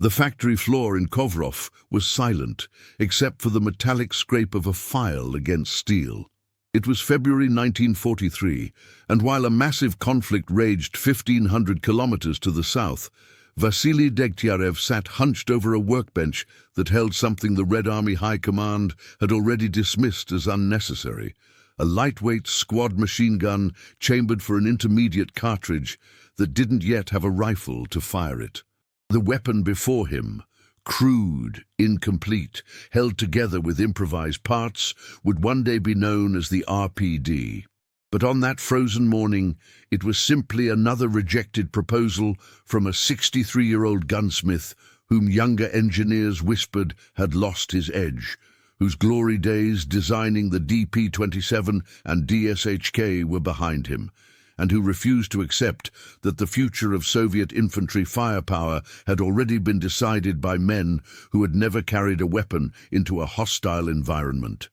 The factory floor in Kovrov was silent, except for the metallic scrape of a file against steel. It was February 1943, and while a massive conflict raged 1,500 kilometers to the south, Vasily Degtyarev sat hunched over a workbench that held something the Red Army High Command had already dismissed as unnecessary: a lightweight squad machine gun chambered for an intermediate cartridge that didn't yet have a rifle to fire it. The weapon before him, crude, incomplete, held together with improvised parts, would one day be known as the RPD. But on that frozen morning, it was simply another rejected proposal from a 63-year-old gunsmith whom younger engineers whispered had lost his edge, whose glory days designing the DP-27 and DSHK were behind him, and who refused to accept that the future of Soviet infantry firepower had already been decided by men who had never carried a weapon into a hostile environment.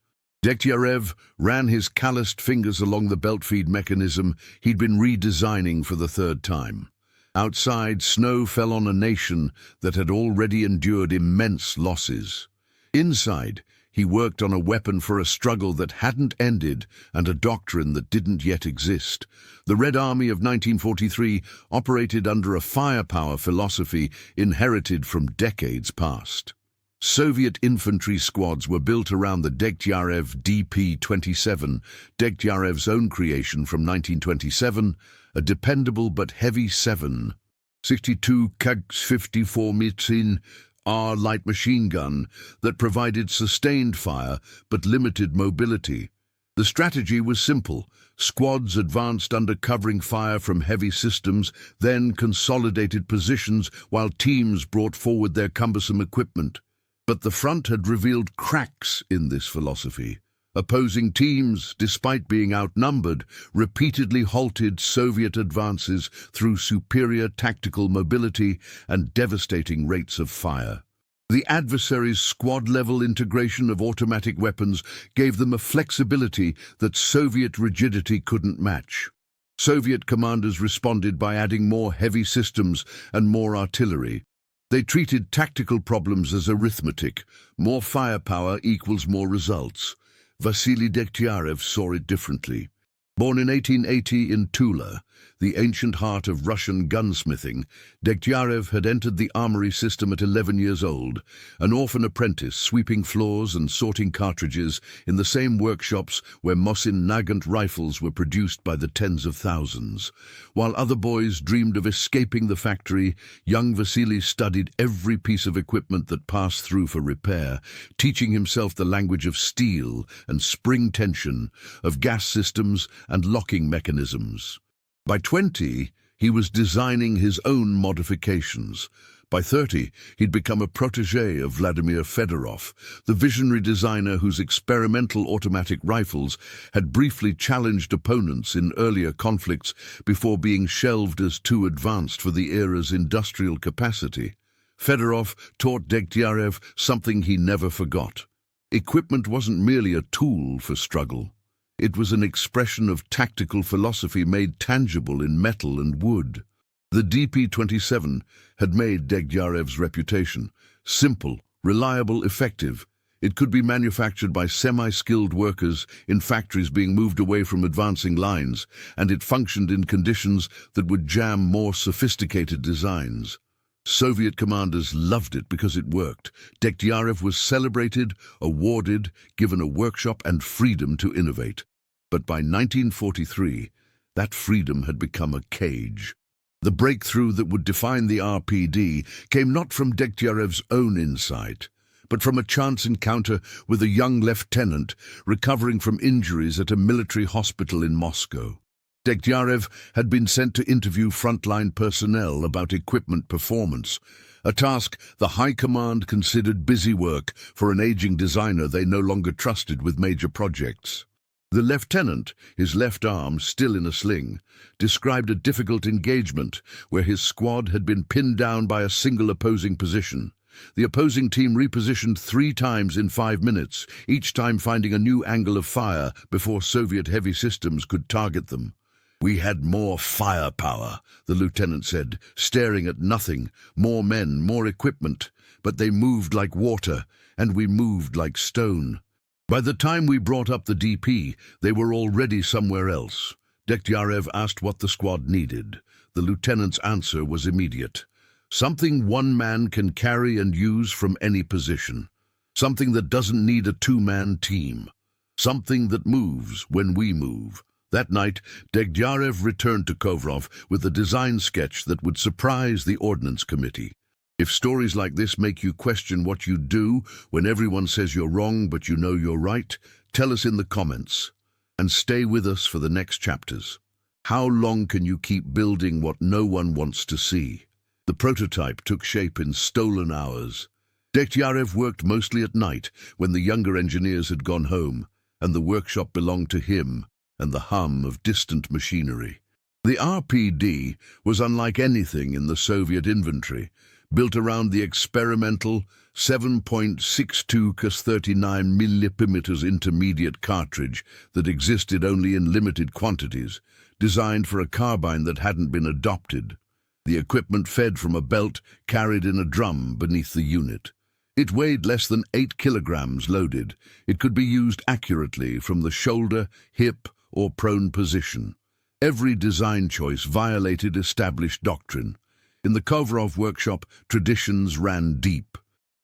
Degtyarev ran his calloused fingers along the belt feed mechanism he'd been redesigning for the third time. Outside, snow fell on a nation that had already endured immense losses. Inside, he worked on a weapon for a struggle that hadn't ended and a doctrine that didn't yet exist. The Red Army of 1943 operated under a firepower philosophy inherited from decades past. Soviet infantry squads were built around the Degtyarev DP-27, Degtyarev's own creation from 1927, a dependable but heavy 7.62 Kags 54 Mitsin R light machine gun that provided sustained fire but limited mobility. The strategy was simple. Squads advanced under covering fire from heavy systems, then consolidated positions while teams brought forward their cumbersome equipment. But the front had revealed cracks in this philosophy. Opposing teams, despite being outnumbered, repeatedly halted Soviet advances through superior tactical mobility and devastating rates of fire. The adversaries' squad-level integration of automatic weapons gave them a flexibility that Soviet rigidity couldn't match. Soviet commanders responded by adding more heavy systems and more artillery. They treated tactical problems as arithmetic. More firepower equals more results. Vasily Degtyarev saw it differently. Born in 1880 in Tula, the ancient heart of Russian gunsmithing, Degtyarev had entered the armory system at 11 years old, an orphan apprentice sweeping floors and sorting cartridges in the same workshops where Mosin Nagant rifles were produced by the tens of thousands. While other boys dreamed of escaping the factory, young Vasily studied every piece of equipment that passed through for repair, teaching himself the language of steel and spring tension, of gas systems and locking mechanisms. By 20, he was designing his own modifications. By 30, he'd become a protégé of Vladimir Fedorov, the visionary designer whose experimental automatic rifles had briefly challenged opponents in earlier conflicts before being shelved as too advanced for the era's industrial capacity. Fedorov taught Degtyarev something he never forgot. Equipment wasn't merely a tool for struggle. It was an expression of tactical philosophy made tangible in metal and wood. The DP-27 had made Degtyarev's reputation: simple, reliable, effective. It could be manufactured by semi-skilled workers in factories being moved away from advancing lines, and it functioned in conditions that would jam more sophisticated designs. Soviet commanders loved it because it worked. Degtyarev was celebrated, awarded, given a workshop and freedom to innovate. But by 1943, that freedom had become a cage. The breakthrough that would define the RPD came not from Degtyarev's own insight, but from a chance encounter with a young lieutenant recovering from injuries at a military hospital in Moscow. Degtyarev had been sent to interview frontline personnel about equipment performance, a task the High Command considered busy work for an aging designer they no longer trusted with major projects. The lieutenant, his left arm still in a sling, described a difficult engagement where his squad had been pinned down by a single opposing position. The opposing team repositioned 3 times in 5 minutes, each time finding a new angle of fire before Soviet heavy systems could target them. We had more firepower, the lieutenant said, staring at nothing. More men, more equipment, but they moved like water, and we moved like stone. By the time we brought up the DP, they were already somewhere else. Degtyarev asked what the squad needed. The lieutenant's answer was immediate. Something one man can carry and use from any position. Something that doesn't need a two-man team. Something that moves when we move. That night, Degtyarev returned to Kovrov with a design sketch that would surprise the Ordnance Committee. If stories like this make you question what you do when everyone says you're wrong but you know you're right, tell us in the comments. And stay with us for the next chapters. How long can you keep building what no one wants to see? The prototype took shape in stolen hours. Degtyarev worked mostly at night when the younger engineers had gone home, and the workshop belonged to him and the hum of distant machinery. The RPD was unlike anything in the Soviet inventory, built around the experimental 7.62 x 39 mm intermediate cartridge that existed only in limited quantities, designed for a carbine that hadn't been adopted. The equipment fed from a belt carried in a drum beneath the unit. It weighed less than 8 kilograms loaded. It could be used accurately from the shoulder, hip, or prone position. Every design choice violated established doctrine. In the Kovrov workshop, traditions ran deep.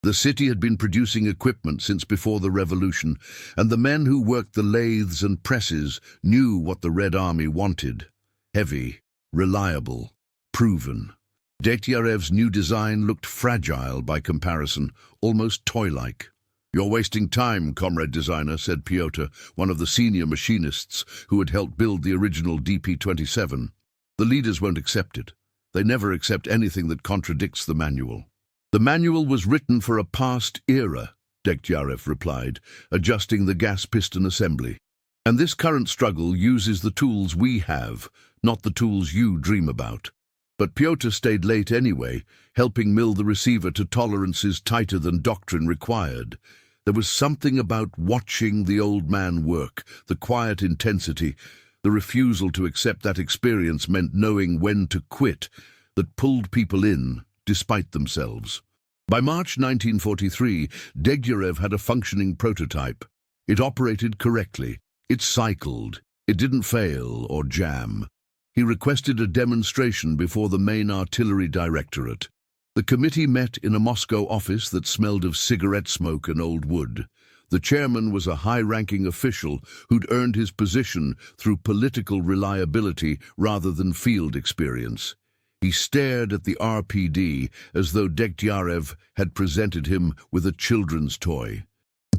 The city had been producing equipment since before the revolution, and the men who worked the lathes and presses knew what the Red Army wanted. Heavy, reliable, proven. Degtyarev's new design looked fragile by comparison, almost toy-like. "You're wasting time, comrade designer," said Pyotr, one of the senior machinists who had helped build the original DP-27. "The leaders won't accept it. They never accept anything that contradicts the manual." "The manual was written for a past era," Degtyarev replied, adjusting the gas piston assembly. "And this current struggle uses the tools we have, not the tools you dream about." But Pyotr stayed late anyway, helping mill the receiver to tolerances tighter than doctrine required. There was something about watching the old man work, the quiet intensity, the refusal to accept that experience meant knowing when to quit, that pulled people in, despite themselves. By March 1943, Degtyarev had a functioning prototype. It operated correctly. It cycled. It didn't fail or jam. He requested a demonstration before the main artillery directorate. The committee met in a Moscow office that smelled of cigarette smoke and old wood. The chairman was a high-ranking official who'd earned his position through political reliability rather than field experience. He stared at the RPD as though Degtyarev had presented him with a children's toy.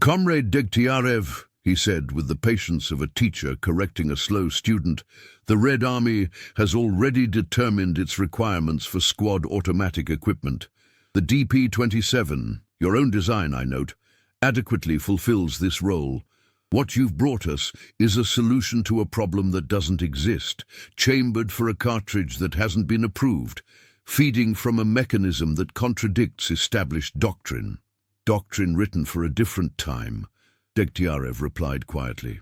"Comrade Degtyarev," he said with the patience of a teacher correcting a slow student, "the Red Army has already determined its requirements for squad automatic equipment. The DP-27, your own design, I note, adequately fulfills this role. What you've brought us is a solution to a problem that doesn't exist, chambered for a cartridge that hasn't been approved, feeding from a mechanism that contradicts established doctrine. Doctrine written for a different time," Degtyarev replied quietly.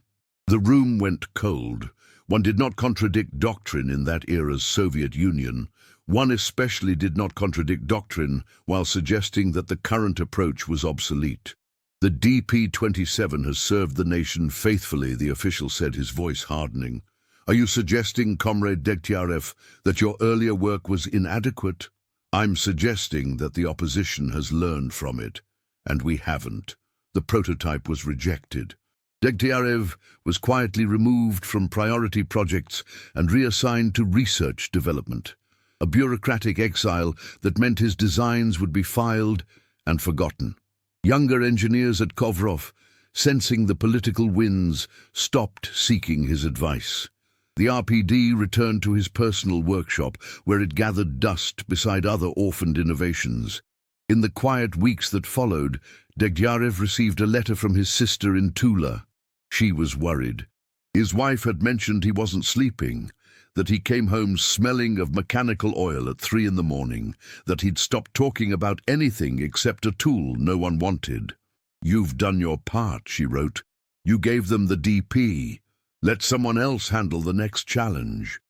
The room went cold. One did not contradict doctrine in that era's Soviet Union. One especially did not contradict doctrine while suggesting that the current approach was obsolete. "The DP-27 has served the nation faithfully," the official said, his voice hardening. "Are you suggesting, Comrade Degtyarev, that your earlier work was inadequate? I'm suggesting that the opposition has learned from it, and we haven't. The prototype was rejected." Degtyarev was quietly removed from priority projects and reassigned to research development, a bureaucratic exile that meant his designs would be filed and forgotten. Younger engineers at Kovrov, sensing the political winds, stopped seeking his advice. The RPD returned to his personal workshop, where it gathered dust beside other orphaned innovations. In the quiet weeks that followed, Degtyarev received a letter from his sister in Tula. She was worried. His wife had mentioned he wasn't sleeping, that he came home smelling of mechanical oil at 3 a.m, that he'd stopped talking about anything except a tool no one wanted. "You've done your part," she wrote. "You gave them the DP. Let someone else handle the next challenge."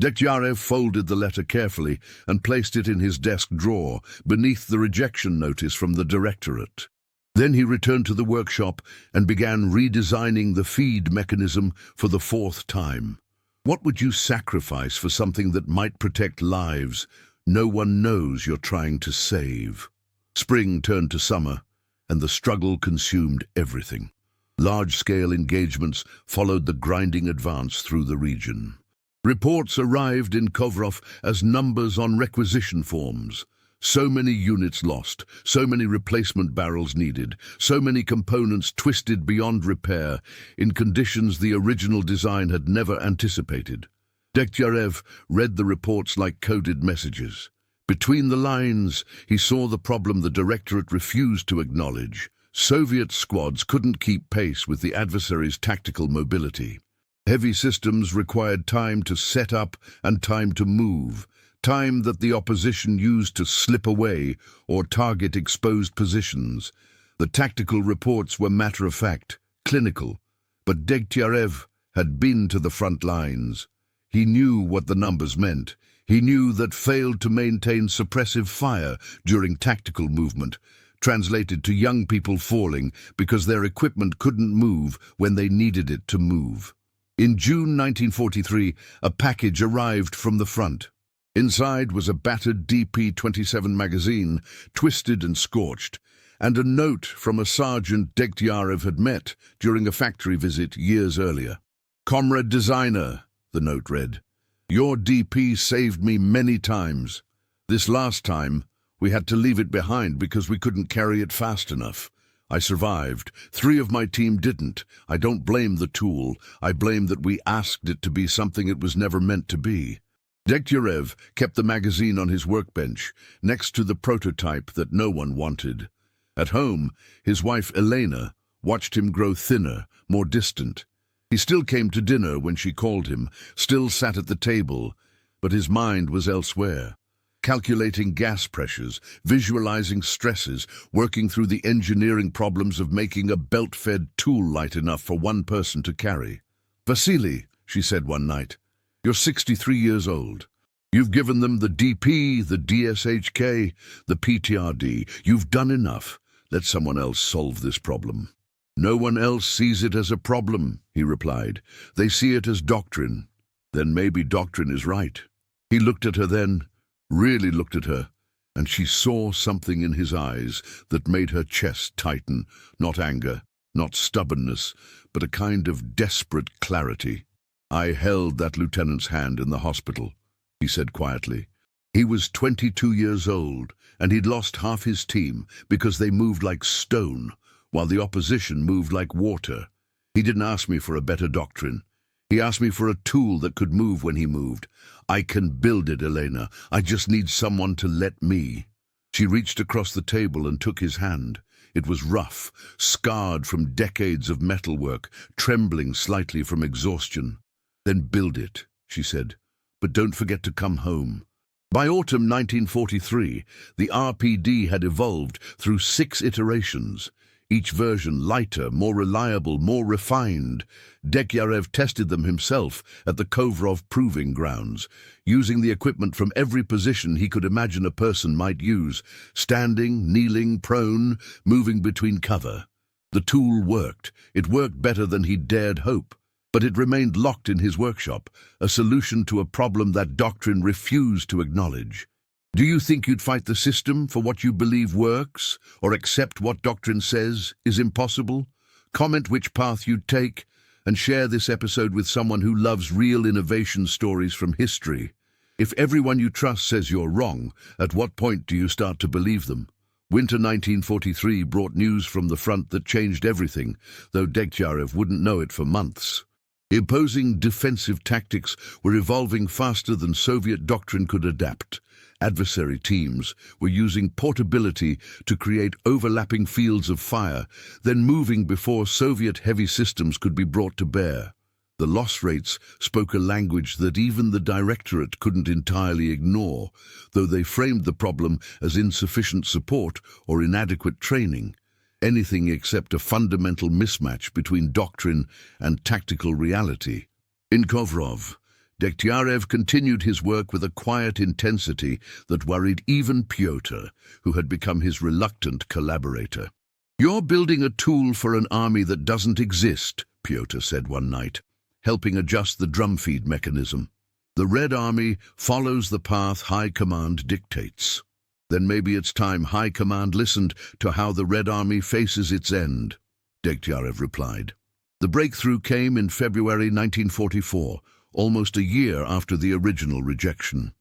Degtyarev folded the letter carefully and placed it in his desk drawer beneath the rejection notice from the directorate. Then he returned to the workshop and began redesigning the feed mechanism for the fourth time. What would you sacrifice for something that might protect lives no one knows you're trying to save? Spring turned to summer, and the struggle consumed everything. Large-scale engagements followed the grinding advance through the region. Reports arrived in Kovrov as numbers on requisition forms. So many units lost, so many replacement barrels needed, so many components twisted beyond repair in conditions the original design had never anticipated. Degtyarev read the reports like coded messages. Between the lines, he saw the problem the directorate refused to acknowledge. Soviet squads couldn't keep pace with the adversary's tactical mobility. Heavy systems required time to set up and time to move, time that the opposition used to slip away or target exposed positions. The tactical reports were matter-of-fact, clinical, but Degtyarev had been to the front lines. He knew what the numbers meant. He knew that failed to maintain suppressive fire during tactical movement translated to young people falling because their equipment couldn't move when they needed it to move. In June 1943, a package arrived from the front. Inside was a battered DP-27 magazine, twisted and scorched, and a note from a sergeant Degtyarev had met during a factory visit years earlier. "Comrade Designer," the note read, "your DP saved me many times. This last time, we had to leave it behind because we couldn't carry it fast enough. I survived. 3 of my team didn't. I don't blame the tool. I blame that we asked it to be something it was never meant to be." Degtyarev kept the magazine on his workbench, next to the prototype that no one wanted. At home, his wife Elena watched him grow thinner, more distant. He still came to dinner when she called him, still sat at the table, but his mind was elsewhere. Calculating gas pressures, visualizing stresses, working through the engineering problems of making a belt-fed tool light enough for one person to carry. "Vasily," she said one night, "you're 63 years old. You've given them the DP, the DSHK, the PTRD. You've done enough. Let someone else solve this problem." "No one else sees it as a problem," he replied. "They see it as doctrine." "Then maybe doctrine is right." He looked at her then, really looked at her, and she saw something in his eyes that made her chest tighten, not anger, not stubbornness, but a kind of desperate clarity. "I held that lieutenant's hand in the hospital," he said quietly. He was 22 years old, and he'd lost half his team because they moved like stone, while the opposition moved like water. He didn't ask me for a better doctrine. He asked me for a tool that could move when he moved. "I can build it, Elena. I just need someone to let me." She reached across the table and took his hand. It was rough, scarred from decades of metalwork, trembling slightly from exhaustion. "Then build it," she said. "But don't forget to come home." By autumn 1943, the RPD had evolved through 6 iterations. Each version lighter, more reliable, more refined. Degtyarev tested them himself at the Kovrov proving grounds, using the equipment from every position he could imagine a person might use, standing, kneeling, prone, moving between cover. The tool worked. It worked better than he dared hope. But it remained locked in his workshop, a solution to a problem that Doctrine refused to acknowledge. Do you think you'd fight the system for what you believe works, or accept what Doctrine says is impossible? Comment which path you'd take, and share this episode with someone who loves real innovation stories from history. If everyone you trust says you're wrong, at what point do you start to believe them? Winter 1943 brought news from the front that changed everything, though Degtyarev wouldn't know it for months. Imposing defensive tactics were evolving faster than Soviet doctrine could adapt. Adversary teams were using portability to create overlapping fields of fire, then moving before Soviet heavy systems could be brought to bear. The loss rates spoke a language that even the directorate couldn't entirely ignore, though they framed the problem as insufficient support or inadequate training. Anything except a fundamental mismatch between doctrine and tactical reality. In Kovrov, Degtyarev continued his work with a quiet intensity that worried even Pyotr, who had become his reluctant collaborator. "You're building a tool for an army that doesn't exist," Pyotr said one night, helping adjust the drum feed mechanism. "The Red Army follows the path High Command dictates." "Then maybe it's time High Command listened to how the Red Army faces its end," Degtyarev replied. The breakthrough came in February 1944, almost a year after the original rejection.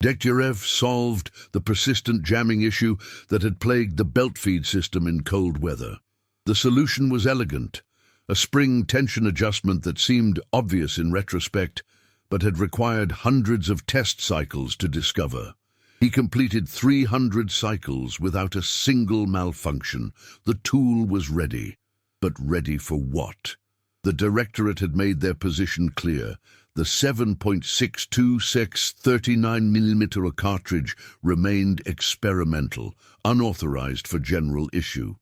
Degtyarev solved the persistent jamming issue that had plagued the belt feed system in cold weather. The solution was elegant, a spring tension adjustment that seemed obvious in retrospect, but had required hundreds of test cycles to discover. He completed 300 cycles without a single malfunction. The tool was ready. But ready for what? The Directorate had made their position clear. The 7.626 39mm cartridge remained experimental, unauthorized for general issue.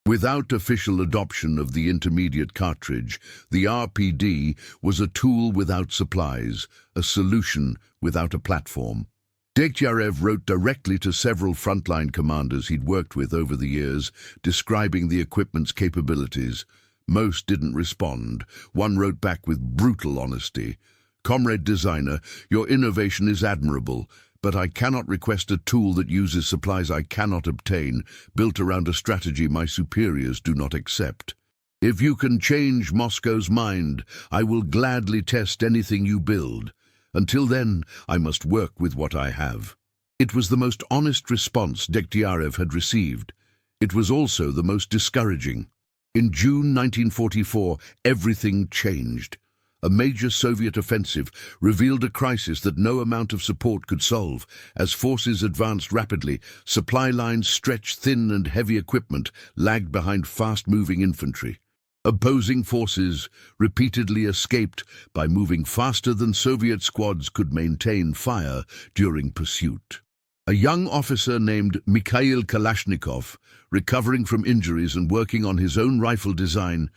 Without official adoption of the intermediate cartridge, the RPD was a tool without supplies, a solution without a platform. Degtyarev wrote directly to several frontline commanders he'd worked with over the years, describing the equipment's capabilities. Most didn't respond. One wrote back with brutal honesty. "Comrade designer, your innovation is admirable, but I cannot request a tool that uses supplies I cannot obtain, built around a strategy my superiors do not accept. If you can change Moscow's mind, I will gladly test anything you build. Until then, I must work with what I have." It was the most honest response Degtyarev had received. It was also the most discouraging. In June 1944, everything changed. A major Soviet offensive revealed a crisis that no amount of support could solve. As forces advanced rapidly, supply lines stretched thin and heavy equipment lagged behind fast-moving infantry. Opposing forces repeatedly escaped by moving faster than Soviet squads could maintain fire during pursuit. A young officer named Mikhail Kalashnikov, recovering from injuries and working on his own rifle design,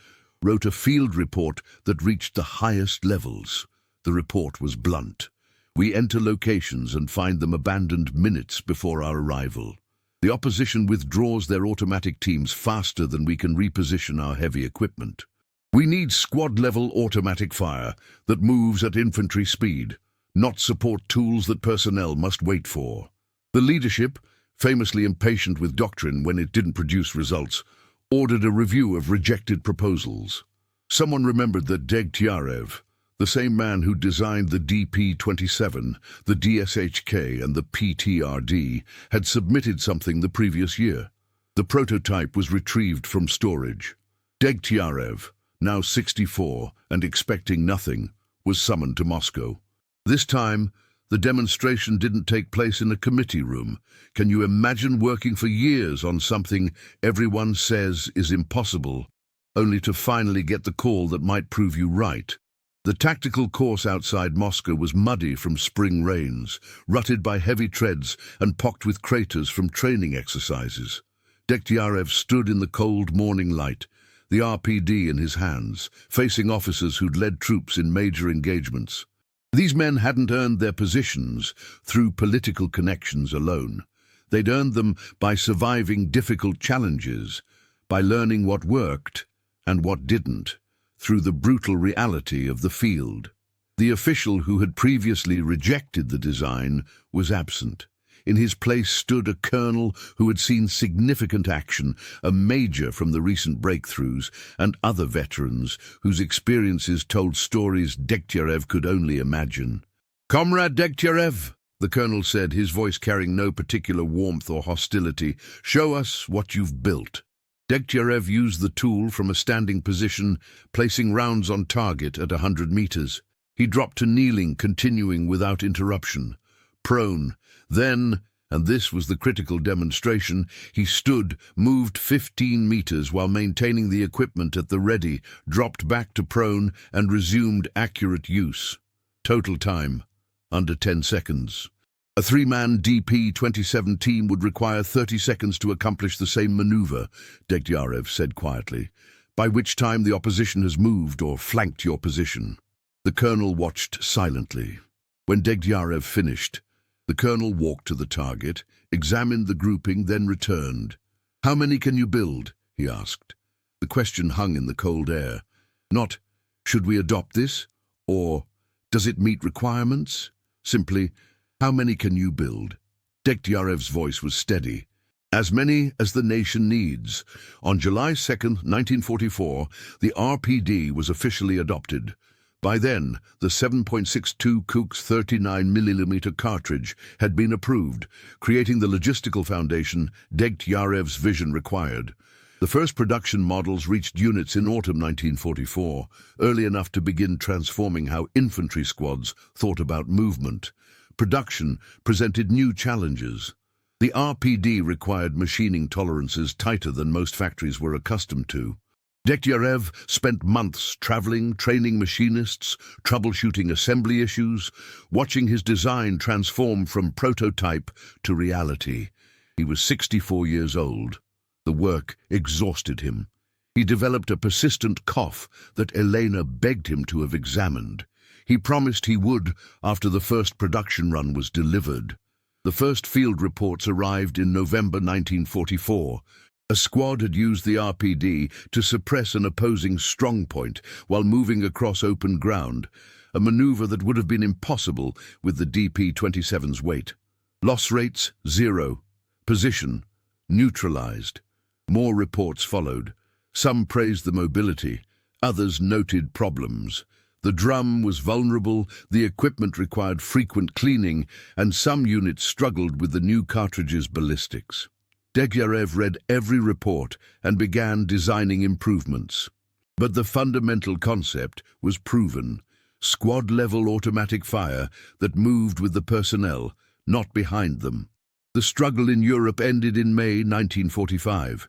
wrote a field report that reached the highest levels. The report was blunt. "We enter locations and find them abandoned minutes before our arrival. The opposition withdraws their automatic teams faster than we can reposition our heavy equipment. We need squad-level automatic fire that moves at infantry speed, not support tools that personnel must wait for." The leadership, famously impatient with Doctrine when it didn't produce results, ordered a review of rejected proposals. Someone remembered that Degtyarev, the same man who designed the DP-27, the DSHK and the PTRD, had submitted something the previous year. The prototype was retrieved from storage. Degtyarev, now 64 and expecting nothing, was summoned to Moscow. This time, the demonstration didn't take place in a committee room. Can you imagine working for years on something everyone says is impossible, only to finally get the call that might prove you right? The tactical course outside Moscow was muddy from spring rains, rutted by heavy treads and pocked with craters from training exercises. Degtyarev stood in the cold morning light, the RPD in his hands, facing officers who'd led troops in major engagements. These men hadn't earned their positions through political connections alone. They'd earned them by surviving difficult challenges, by learning what worked and what didn't, through the brutal reality of the field. The official who had previously rejected the design was absent. In his place stood a colonel who had seen significant action, a major from the recent breakthroughs, and other veterans whose experiences told stories Degtyarev could only imagine. "Comrade Degtyarev," the colonel said, his voice carrying no particular warmth or hostility, "show us what you've built." Degtyarev used the tool from a standing position, placing rounds on target at 100 meters. He dropped to kneeling, continuing without interruption. Prone. Then, and this was the critical demonstration, he stood, moved 15 meters while maintaining the equipment at the ready, dropped back to prone and resumed accurate use. Total time, under 10 seconds. A three-man DP-27 team would require 30 seconds to accomplish the same maneuver, Degtyarev said quietly, by which time the opposition has moved or flanked your position. The colonel watched silently. When Degtyarev finished, the colonel walked to the target, examined the grouping, then returned. "How many can you build?" he asked. The question hung in the cold air. Not, "Should we adopt this?" or "Does it meet requirements?" Simply, "How many can you build?" Degtyarev's voice was steady. "As many as the nation needs." On July 2nd, 1944, the RPD was officially adopted. By then, the 7.62 Kooks 39mm cartridge had been approved, creating the logistical foundation Degtyarev's vision required. The first production models reached units in autumn 1944, early enough to begin transforming how infantry squads thought about movement. Production presented new challenges. The RPD required machining tolerances tighter than most factories were accustomed to. Degtyarev spent months traveling, training machinists, troubleshooting assembly issues, watching his design transform from prototype to reality. He was 64 years old. The work exhausted him. He developed a persistent cough that Elena begged him to have examined. He promised he would after the first production run was delivered. The first field reports arrived in November 1944. A squad had used the RPD to suppress an opposing strongpoint while moving across open ground, a maneuver that would have been impossible with the DP-27's weight. Loss rates, 0. Position, neutralized. More reports followed. Some praised the mobility, others noted problems. The drum was vulnerable, the equipment required frequent cleaning, and some units struggled with the new cartridge's ballistics. Degtyarev read every report and began designing improvements. But the fundamental concept was proven: squad-level automatic fire that moved with the personnel, not behind them. The struggle in Europe ended in May 1945.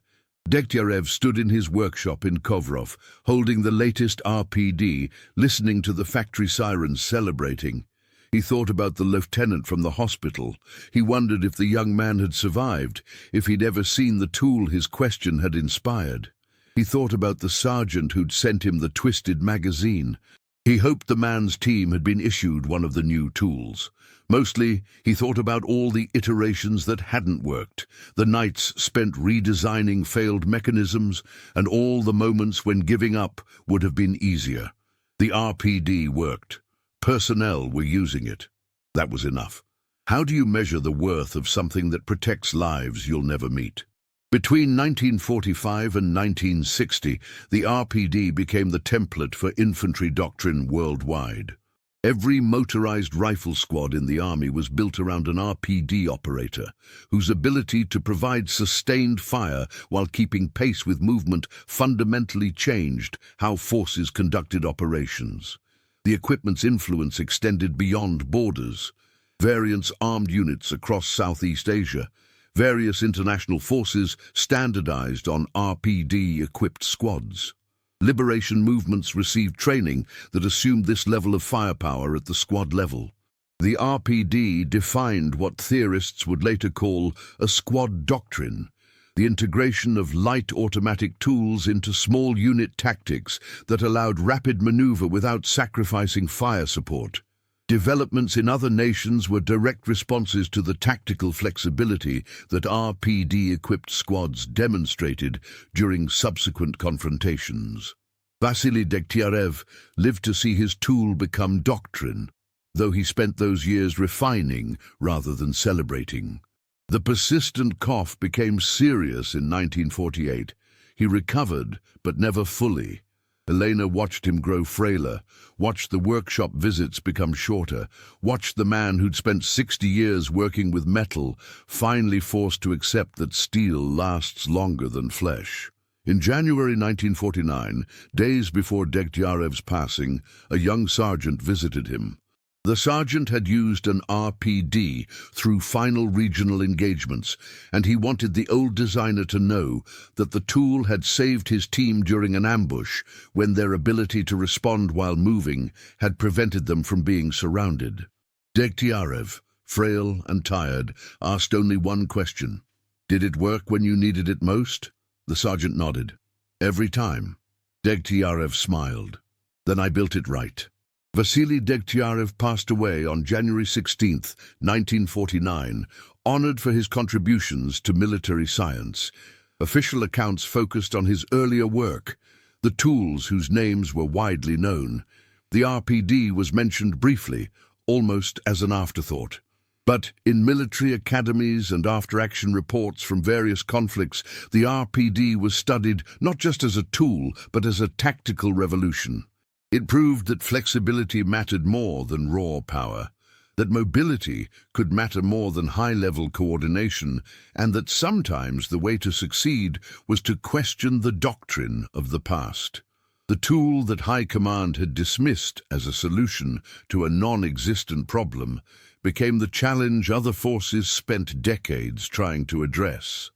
Degtyarev stood in his workshop in Kovrov, holding the latest RPD, listening to the factory sirens celebrating. He thought about the lieutenant from the hospital. He wondered if the young man had survived, if he'd ever seen the tool his question had inspired. He thought about the sergeant who'd sent him the twisted magazine. He hoped the man's team had been issued one of the new tools. Mostly, he thought about all the iterations that hadn't worked, the nights spent redesigning failed mechanisms, and all the moments when giving up would have been easier. The RPD worked. Personnel were using it. That was enough. How do you measure the worth of something that protects lives you'll never meet? Between 1945 and 1960, the RPD became the template for infantry doctrine worldwide. Every motorized rifle squad in the army was built around an RPD operator, whose ability to provide sustained fire while keeping pace with movement fundamentally changed how forces conducted operations. The equipment's influence extended beyond borders. Various armed units across Southeast Asia, various international forces standardized on RPD-equipped squads. Liberation movements received training that assumed this level of firepower at the squad level. The RPD defined what theorists would later call a squad doctrine, the integration of light automatic tools into small unit tactics that allowed rapid maneuver without sacrificing fire support. Developments in other nations were direct responses to the tactical flexibility that RPD-equipped squads demonstrated during subsequent confrontations. Vasily Degtyarev lived to see his tool become doctrine, though he spent those years refining rather than celebrating. The persistent cough became serious in 1948. He recovered, but never fully. Elena watched him grow frailer, watched the workshop visits become shorter, watched the man who'd spent 60 years working with metal finally forced to accept that steel lasts longer than flesh. In January 1949, days before Degtyarev's passing, a young sergeant visited him. The sergeant had used an RPD through final regional engagements, and he wanted the old designer to know that the tool had saved his team during an ambush when their ability to respond while moving had prevented them from being surrounded. Degtyarev, frail and tired, asked only one question. "Did it work when you needed it most?" The sergeant nodded. "Every time." Degtyarev smiled. "Then I built it right." Vasily Degtyarev passed away on January 16, 1949, honored for his contributions to military science. Official accounts focused on his earlier work, the tools whose names were widely known. The RPD was mentioned briefly, almost as an afterthought. But in military academies and after-action reports from various conflicts, the RPD was studied not just as a tool, but as a tactical revolution. It proved that flexibility mattered more than raw power, that mobility could matter more than high-level coordination, and that sometimes the way to succeed was to question the doctrine of the past. The tool that High Command had dismissed as a solution to a non-existent problem became the challenge other forces spent decades trying to address.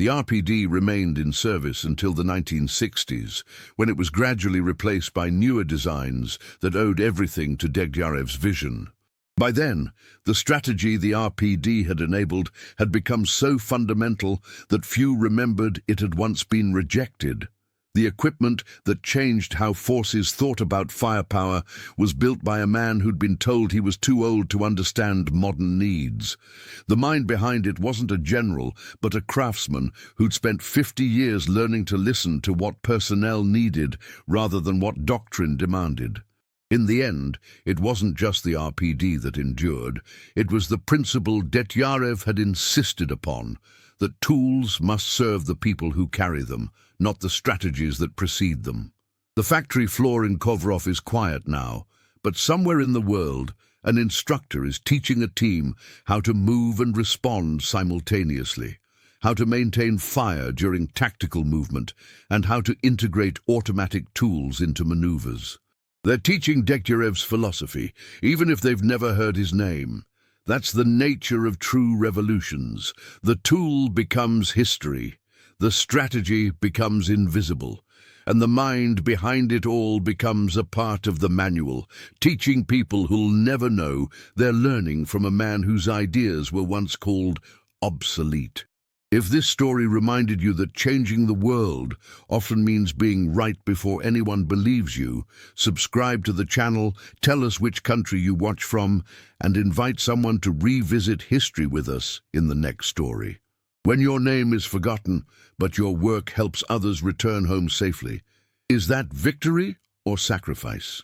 The RPD remained in service until the 1960s, when it was gradually replaced by newer designs that owed everything to Degtyarev's vision. By then, the strategy the RPD had enabled had become so fundamental that few remembered it had once been rejected. The equipment that changed how forces thought about firepower was built by a man who'd been told he was too old to understand modern needs. The mind behind it wasn't a general, but a craftsman who'd spent 50 years learning to listen to what personnel needed rather than what doctrine demanded. In the end, it wasn't just the RPD that endured. It was the principle Degtyarev had insisted upon, that tools must serve the people who carry them, not the strategies that precede them. The factory floor in Kovrov is quiet now, but somewhere in the world, an instructor is teaching a team how to move and respond simultaneously, how to maintain fire during tactical movement, and how to integrate automatic tools into maneuvers. They're teaching Degtyarev's philosophy, even if they've never heard his name. That's the nature of true revolutions. The tool becomes history, the strategy becomes invisible, and the mind behind it all becomes a part of the manual, teaching people who'll never know they're learning from a man whose ideas were once called obsolete. If this story reminded you that changing the world often means being right before anyone believes you, subscribe to the channel, tell us which country you watch from, and invite someone to revisit history with us in the next story. When your name is forgotten, but your work helps others return home safely, is that victory or sacrifice?